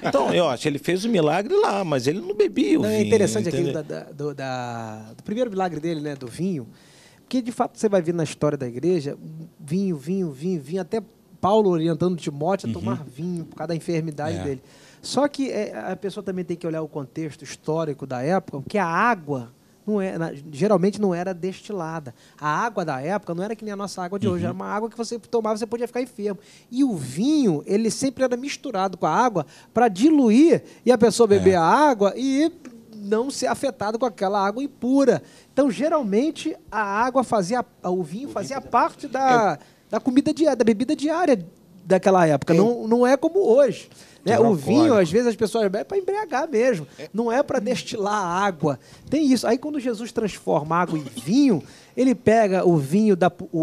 Então, eu acho, ele fez o milagre lá, mas ele não bebia o vinho. É interessante aquilo entendeu? do primeiro milagre dele, né, do vinho, porque de fato você vai ver na história da igreja, vinho, até Paulo orientando Timóteo a tomar vinho por causa da enfermidade dele. Só que a pessoa também tem que olhar o contexto histórico da época, porque a água geralmente não era destilada. A água da época não era que nem a nossa água de hoje, era uma água que você tomava, você podia ficar enfermo. E o vinho, ele sempre era misturado com a água para diluir e a pessoa beber a água e não ser afetado com aquela água impura. Então, geralmente, o vinho fazia parte da comida diária, da bebida diária daquela época. Não é como hoje. Né? O vinho, às vezes, as pessoas bebem para embriagar mesmo. Não é para destilar a água. Tem isso. Aí, quando Jesus transforma água em vinho, ele pega o vinho,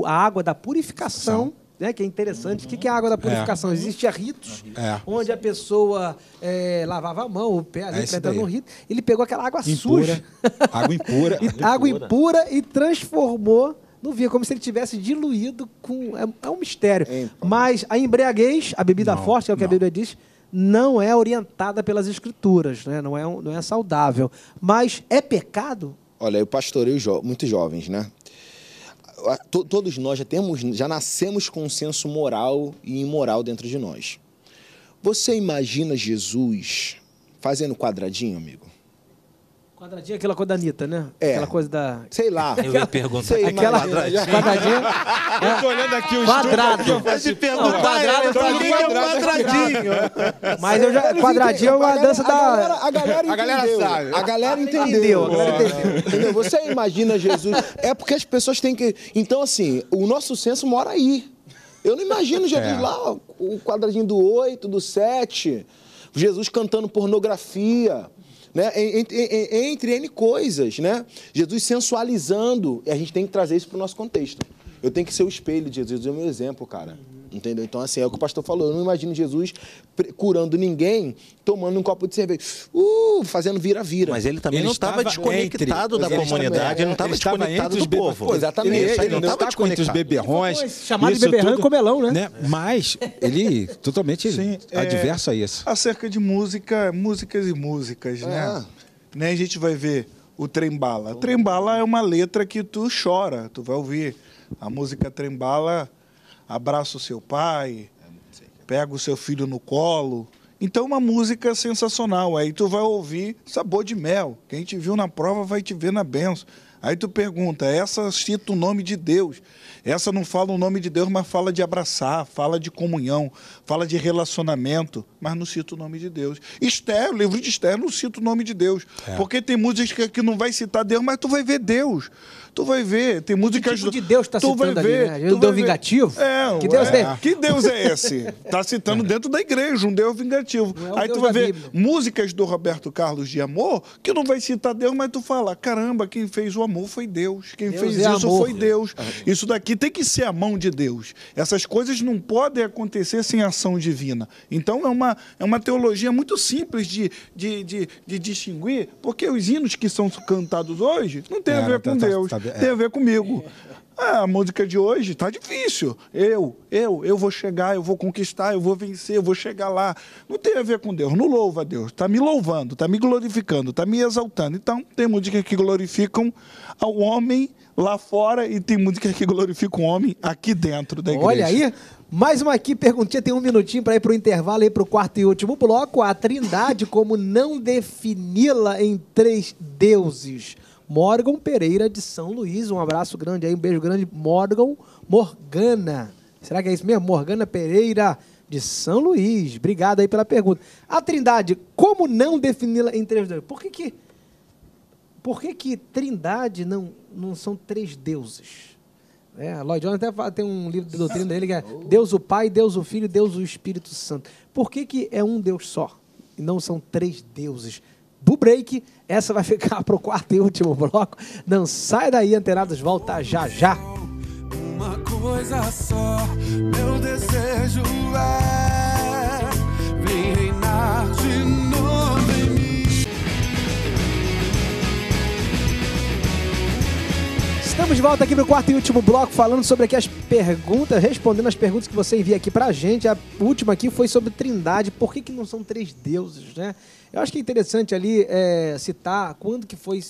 a água da purificação, né? Que é interessante. O que é a água da purificação? Existem ritos onde a pessoa lavava a mão, o pé ali, no rito. Ele pegou aquela água suja. Água impura. Água impura e transformou no vinho, como se ele tivesse diluído com... É um mistério. Mas a embriaguez, a bebida forte, que é o que a Bíblia diz, não é orientada pelas Escrituras, né? Não é saudável. Mas é pecado? Olha, eu pastoreio muitos jovens, né? Todos nós já nascemos com um senso moral e imoral dentro de nós. Você imagina Jesus fazendo quadradinho, amigo? Quadradinho é aquela coisa da Anitta, né? Aquela coisa da... Sei lá. Eu ia perguntar. Aquela quadradinho. Eu tô olhando aqui o quadrado. Quadradinho. Mas quadradinho é uma dança da... A galera sabe. A galera entendeu. Entendeu? Você imagina Jesus... É porque as pessoas têm que... Então, assim, o nosso senso mora aí. Eu não imagino Jesus lá, o quadradinho do 8, do 7, Jesus cantando pornografia... Né? Entre N coisas, né? Jesus sensualizando, e a gente tem que trazer isso para o nosso contexto. Eu tenho que ser o espelho de Jesus, é o meu exemplo, cara. Entendeu? Então, assim, é o que o pastor falou. Eu não imagino Jesus curando ninguém, tomando um copo de cerveja, fazendo vira-vira. Mas ele também não estava desconectado da comunidade, ele não estava desconectado do povo. Exatamente. Ele não estava entre os beberrões. Chamado de beberrão e comelão, né? Mas ele totalmente adverso a isso. Acerca de músicas e músicas, né? A gente vai ver o Trem-Bala. Trem-Bala é uma letra que tu chora, tu vai ouvir. A música Trem-Bala... Abraça o seu pai, pega o seu filho no colo. Então, uma música sensacional. Aí tu vai ouvir Sabor de Mel. Quem te viu na prova vai te ver na benção. Aí tu pergunta, essa cita o nome de Deus. Essa não fala o nome de Deus, mas fala de abraçar, fala de comunhão, fala de relacionamento, mas não cita o nome de Deus. Esther, o livro de Esther, não cita o nome de Deus. Porque tem música que não vai citar Deus, mas tu vai ver Deus. Tu vai ver, tem músicas... Que tipo de Deus está citando vai ver, ali, né? Deus vingativo? Que Deus que Deus é esse? Está citando dentro da igreja, um Deus vingativo. Aí tu vai ver músicas do Roberto Carlos de amor, que não vai citar Deus, mas tu fala, caramba, quem fez o amor foi Deus. Quem fez isso foi Deus. Isso daqui tem que ser a mão de Deus. Essas coisas não podem acontecer sem ação divina. Então é uma teologia muito simples de distinguir, porque os hinos que são cantados hoje não tem a ver com Deus. Tem a ver comigo. A música de hoje tá difícil. Eu vou chegar, eu vou conquistar, eu vou vencer, eu vou chegar lá. Não tem a ver com Deus, não louva a Deus. Tá me louvando, tá me glorificando, tá me exaltando. Então, tem músicas que glorificam ao homem lá fora e tem músicas que glorificam o homem aqui dentro da igreja. Olha aí, mais uma aqui, perguntinha, tem um minutinho para ir para o intervalo, aí para o quarto e último bloco. A Trindade, como não defini-la em 3 deuses? Morgan Pereira de São Luís. Um abraço grande aí, um beijo grande. Morgana. Será que é isso mesmo? Morgana Pereira de São Luís. Obrigado aí pela pergunta. A Trindade, como não defini-la em três deuses? Por que Trindade não são três deuses? Lloyd Jones até tem um livro de doutrina dele que é Deus o Pai, Deus o Filho, Deus o Espírito Santo. Por que é um Deus só e não são três deuses? Do break, essa vai ficar para o quarto e último bloco. Não sai daí, antenados, volta já já. Uma coisa só, meu desejo vem reinar de novo em mim. Estamos de volta aqui para o quarto e último bloco, falando sobre aqui as perguntas, respondendo as perguntas que você envia aqui para a gente. A última aqui foi sobre Trindade. Por que não são três deuses, né? Eu acho que é interessante ali citar quando que foi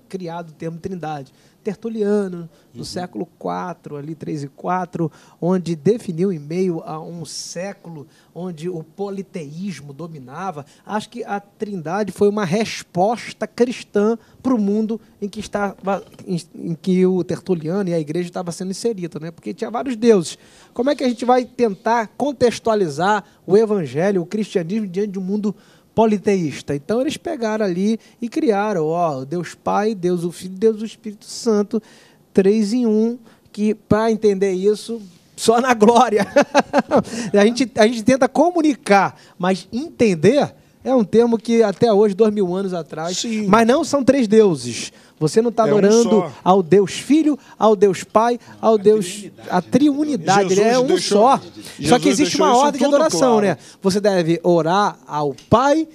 criado o termo Trindade. Tertuliano, no século IV, ali 3 e 4, onde definiu em meio a um século onde o politeísmo dominava. Acho que a Trindade foi uma resposta cristã para o mundo em que o Tertuliano e a igreja estavam sendo inseridos, né? Porque tinha vários deuses. Como é que a gente vai tentar contextualizar o evangelho, o cristianismo, diante de um mundo politeísta? Então eles pegaram ali e criaram, Deus Pai, Deus o Filho, Deus o Espírito Santo, 3 em 1, que para entender isso, só na glória. a gente tenta comunicar, mas entender é um termo que até hoje, 2000 anos atrás, sim, mas não são três deuses. Você não está adorando ao Deus Filho, ao Deus Pai, ao Deus... A triunidade, ele é um só. Só que existe uma ordem de adoração, né? Você deve orar ao Pai,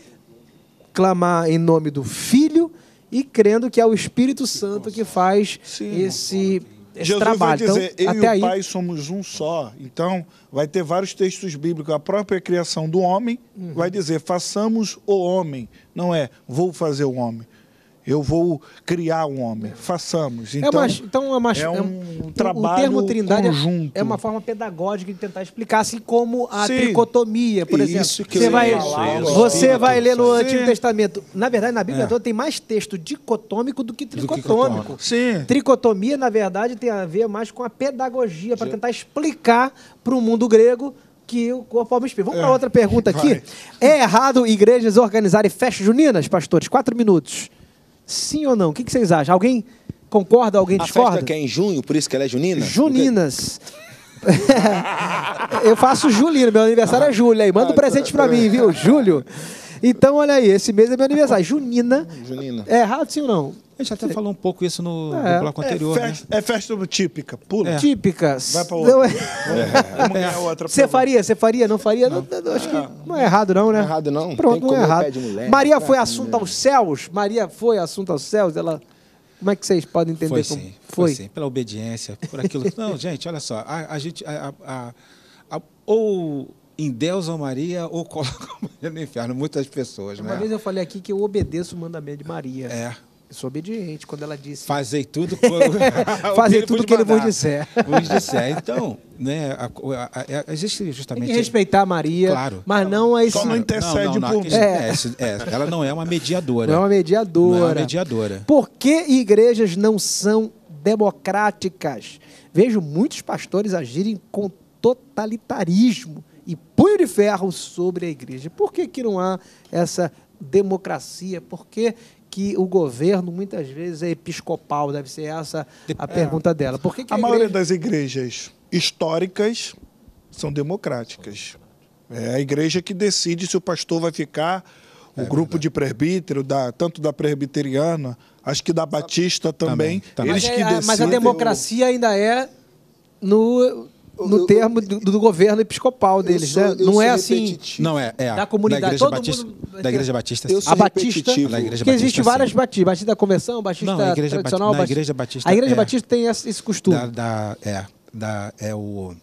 clamar em nome do Filho e crendo que é o Espírito Santo que faz esse Jesus trabalho. vai dizer, então, eu e o Pai somos um só. Então, vai ter vários textos bíblicos. A própria criação do homem vai dizer, façamos o homem. Não é, vou fazer o homem. Eu vou criar um homem. Façamos. Então, é um trabalho o termo Trindade conjunto. É uma forma pedagógica de tentar explicar, assim como a tricotomia, por exemplo. Você vai ler no Antigo Testamento. Na verdade, na Bíblia toda tem mais texto dicotômico do que tricotômico. Tricotomia, na verdade, tem a ver mais com a pedagogia, para tentar explicar para o mundo grego que conforme o Espírito. Vamos para outra pergunta aqui. É errado igrejas organizarem festas juninas, pastores? 4 minutos. Sim ou não? O que vocês acham? Alguém concorda? Alguém discorda? A festa que é em junho, por isso que ela é junina? Juninas. Eu faço julino, meu aniversário é julho. Aí manda um presente pra mim, viu? Julho. Então, olha aí, esse mês é meu aniversário. Junina. É errado, sim ou não? A gente até falou um pouco isso no bloco anterior. É festa típica, pula. Típica. Vai pra outra. Você faria? Não faria? Não, acho que não é errado, não, né? Não é errado, não. Pronto, não é errado. Maria foi assunto aos céus? Maria foi assunto aos céus? Ela... Como é que vocês podem entender? Foi sim, pela obediência, por aquilo. Não, gente, olha só. A gente... ou endeusam Maria ou colocam Maria no inferno. Muitas pessoas, né? Uma vez eu falei aqui que eu obedeço o mandamento de Maria. Eu sou obediente quando ela disse... Fazei tudo o que ele vos disser. Então, né, existe justamente... Tem que respeitar Maria, claro, mas não a esse... Só não intercede por... Ela não é uma mediadora. Não é uma mediadora. Não é uma mediadora. Por que igrejas não são democráticas? Vejo muitos pastores agirem com totalitarismo e punho de ferro sobre a igreja. Por que não há essa democracia? Por que o governo muitas vezes é episcopal? Deve ser essa a pergunta dela. Por que a maioria das igrejas históricas são democráticas? É a igreja que decide se o pastor vai ficar, o grupo de presbítero, tanto da presbiteriana, acho que da batista também. Eles que decidem. Mas a democracia ainda é no termo do governo episcopal deles, né? Não é assim. Não é. Da comunidade. Da Igreja Batista. A Batista. Porque existe várias batistas. Batista da Convenção, Batista tradicional. A Igreja Batista. A Igreja Batista tem esse costume. É o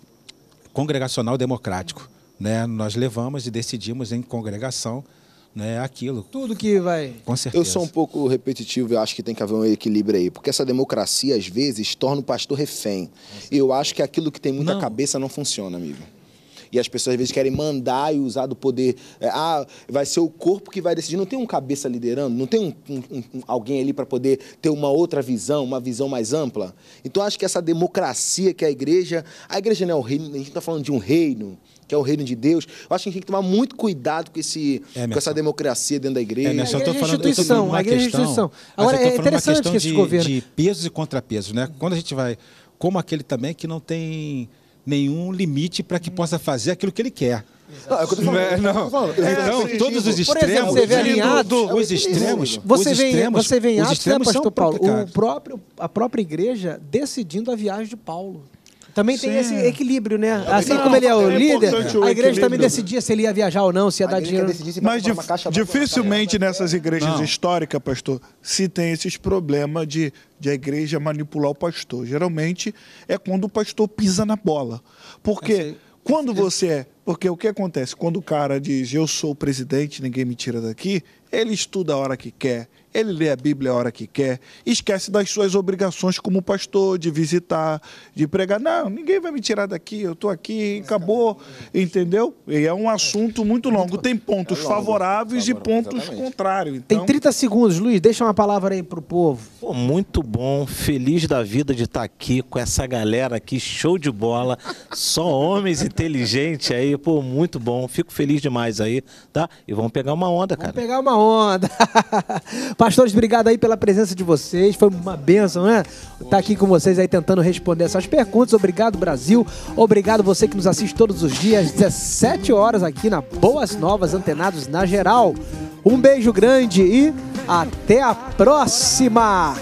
congregacional democrático, né? Nós levamos e decidimos em congregação, né, aquilo. Tudo que vai... Com certeza. Eu sou um pouco repetitivo, eu acho que tem que haver um equilíbrio aí, porque essa democracia, às vezes, torna o pastor refém. E eu acho que aquilo que tem muita cabeça não funciona, amigo. E as pessoas às vezes querem mandar e usar do poder. Vai ser o corpo que vai decidir. Não tem um cabeça liderando? Não tem alguém ali para poder ter uma outra visão, uma visão mais ampla? Então acho que essa democracia que a igreja não é o reino, a gente está falando de um reino, que é o reino de Deus. Eu acho que a gente tem que tomar muito cuidado com essa democracia dentro da igreja. Eu estou falando uma questão. Agora é interessante que esse governo de pesos e contrapesos, né? Quando a gente vai, como aquele também que não tem nenhum limite para que possa fazer aquilo que ele quer. Não, é o que eu tô falando. Então, todos os extremos, por exemplo, você vê alinhado, os extremos, você vê em Atos, né, pastor Paulo, complicados. a própria igreja decidindo a viagem de Paulo. Também tem esse equilíbrio, né? Assim como ele é o líder, a igreja também decidia se ele ia viajar ou não, se ia dar dinheiro. Mas dificilmente nessas igrejas históricas, pastor, se tem esses problemas de a igreja manipular o pastor. Geralmente é quando o pastor pisa na bola. Porque quando porque o que acontece? Quando o cara diz, eu sou o presidente, ninguém me tira daqui, ele estuda a hora que quer, ele lê a Bíblia a hora que quer, esquece das suas obrigações como pastor, de visitar, de pregar. Não, ninguém vai me tirar daqui, eu estou aqui, acabou, entendeu? E é um assunto muito longo. Tem pontos favoráveis e pontos contrários. Então... Tem 30 segundos, Luiz, deixa uma palavra aí pro povo. Pô, muito bom, feliz da vida de estar aqui com essa galera aqui, show de bola, só homens inteligentes aí, pô, muito bom, fico feliz demais aí, tá? E vamos pegar uma onda, cara. Vamos pegar uma onda. Pastores, obrigado aí pela presença de vocês, foi uma bênção, né? Estar aqui com vocês aí tentando responder essas perguntas. Obrigado, Brasil. Obrigado você que nos assiste todos os dias, 17 horas aqui na Boas Novas, Antenados na Geral. Um beijo grande e até a próxima!